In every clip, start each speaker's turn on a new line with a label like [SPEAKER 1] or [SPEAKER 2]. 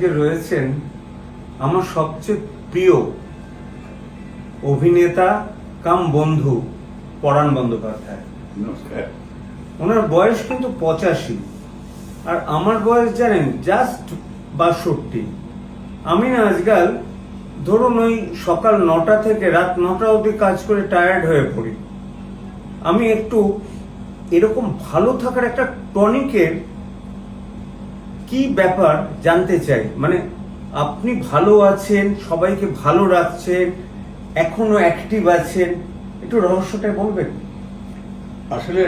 [SPEAKER 1] আজকে রয়েছেন আমার সবচেয়ে প্রিয় অভিনেতা কাম বন্ধু পরাণ বন্দ্যোপাধ্যায়।
[SPEAKER 2] নমস্কার।
[SPEAKER 1] ওনার বয়স কিন্তু 85 আর আমার বয়স জানেন জাস্ট 62। আমি না আজকাল ধরুন ওই সকাল 9টা থেকে রাত 9টা অবধি কাজ করে টায়ার্ড হয়ে পড়ি। আমি একটু এরকম ভালো থাকার একটা টনিকের কি ব্যাপার জানতে চাই। মানে আপনি ভালো আছেন, সবাইকে ভালো রাখছেন, এখনো অ্যাক্টিভ আছেন, একটু রহস্যটা বলবেন?
[SPEAKER 2] আসলে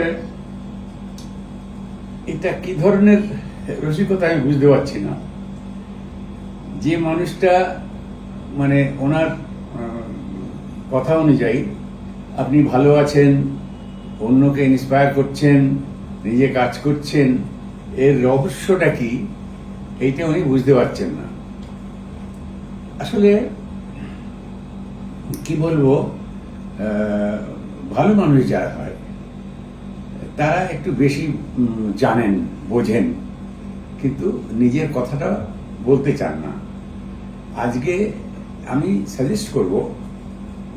[SPEAKER 2] এটা কি ধরনের রসিকতা আমি বুঝতে পারছি না। যে মানুষটা মানে ওনার কথা অনুযায়ী আপনি ভালো আছেন, অন্যকে ইন্সপায়ার করছেন, নিজে কাজ করছেন, এর রহস্যটা কি এইটা উনি বুঝতে পারছেন না। আসলে কি বলবো, ভালো মানুষ যারা হয় তারা একটু বেশি জানেন, বোঝেন, কিন্তু নিজের কথাটা বলতে চান না। আজকে আমি সাজেস্ট করব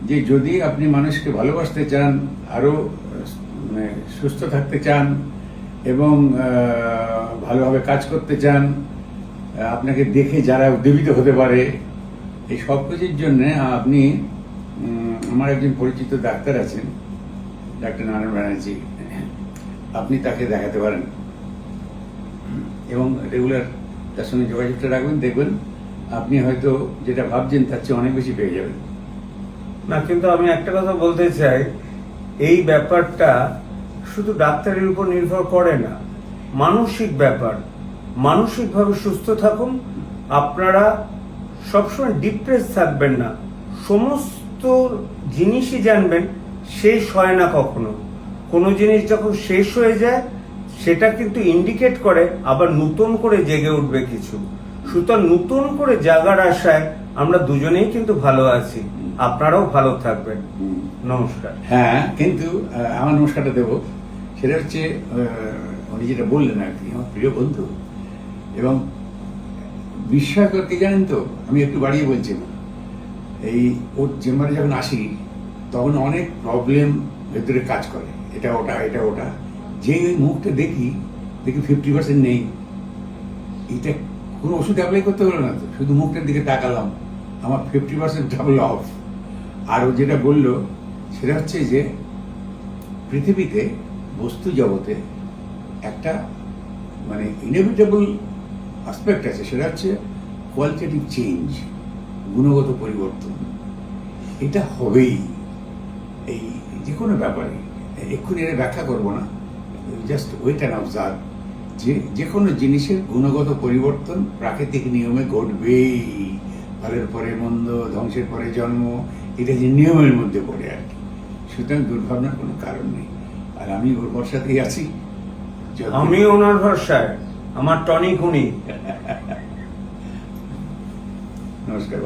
[SPEAKER 2] যে যদি আপনি মানুষকে ভালোবাসতে চান, আরো সুস্থ থাকতে চান এবং ভালোভাবে কাজ করতে চান, আপনাকে দেখে যারা উদ্দীপিত হতে পারে, এই সব কিছুর জন্য আপনি আমার একজন পরিচিত ডাক্তার আছেন, ডাক্তার নারায়ণ ব্যানার্জি, আপনি তাকে দেখাতে পারেন এবং রেগুলার তার সঙ্গে যোগাযোগটা রাখবেন। দেখবেন আপনি হয়তো যেটা ভাবছেন তার চেয়ে অনেক বেশি পেয়ে যাবেন।
[SPEAKER 1] না, কিন্তু আমি একটা কথা বলতে চাই, এই ব্যাপারটা শুধু ডাক্তারের উপর নির্ভর করে না, মানসিক ব্যাপার। মানসিকভাবে সুস্থ থাকুন, আপনারা সবসময় ডিপ্রেস থাকবেন না, সমস্ত জিনিসই জানবেন শেষ হয় না কখনো। কোনো জিনিস যখন শেষ হয়ে যায় সেটা কিন্তু ইন্ডিকেট করে আবার নতুন করে জেগে উঠবে কিছু। সুতরাং নতুন করে জাগার আশায় আমরা দুজনেই কিন্তু ভালো আছি, আপনারাও ভালো থাকবেন। নমস্কার।
[SPEAKER 2] হ্যাঁ, কিন্তু আমার নমস্কারটা দেবো, সেটা হচ্ছে উনি যেটা বললেন আর কি, আমার প্রিয় বন্ধু এবং বিস্ময়কর কি জানেন তো, আমি একটু বাড়িয়ে বলছি না, এই ওর চেম্বারে যখন আসি তখন অনেক প্রবলেম ভেতরে কাজ করে, এটা ওটা এটা ওটা। যে ওই মুখটা দেখি 50% নেই। এটা কোনো ওষুধ অ্যাপ্লাই করতে হলো না তো, শুধু মুখটার দিকে তাকালাম, আমার 50% ডাবল অফ। আর ও যেটা বললো সেটা হচ্ছে যে পৃথিবীতে বস্তু জগতে একটা মানে ইনএভিটেবল অ্যাসপেক্ট আছে, সেটা হচ্ছে কোয়ালিটেটিভ চেঞ্জ, গুণগত পরিবর্তন। এটা হবেই এই যে কোনো ব্যাপারে। এক্ষুনি এটা ব্যাখ্যা করবো না, জাস্ট ওয়েট অ্যান্ড অবজার্ভ যে কোনো জিনিসের গুণগত পরিবর্তন প্রাকৃতিক নিয়মে ঘটবেই। ভালোর পরে মন্দ, ধ্বংসের পরে জন্ম, এটা যে নিয়মের মধ্যে পড়ে আর কি। সুতরাং দুর্ভাবনার কোনো কারণ নেই। আর আমি ওর ভরসাতেই আছি।
[SPEAKER 1] আমি ওনার ভরসায়, আমার টনিক উনি।
[SPEAKER 2] নমস্কার।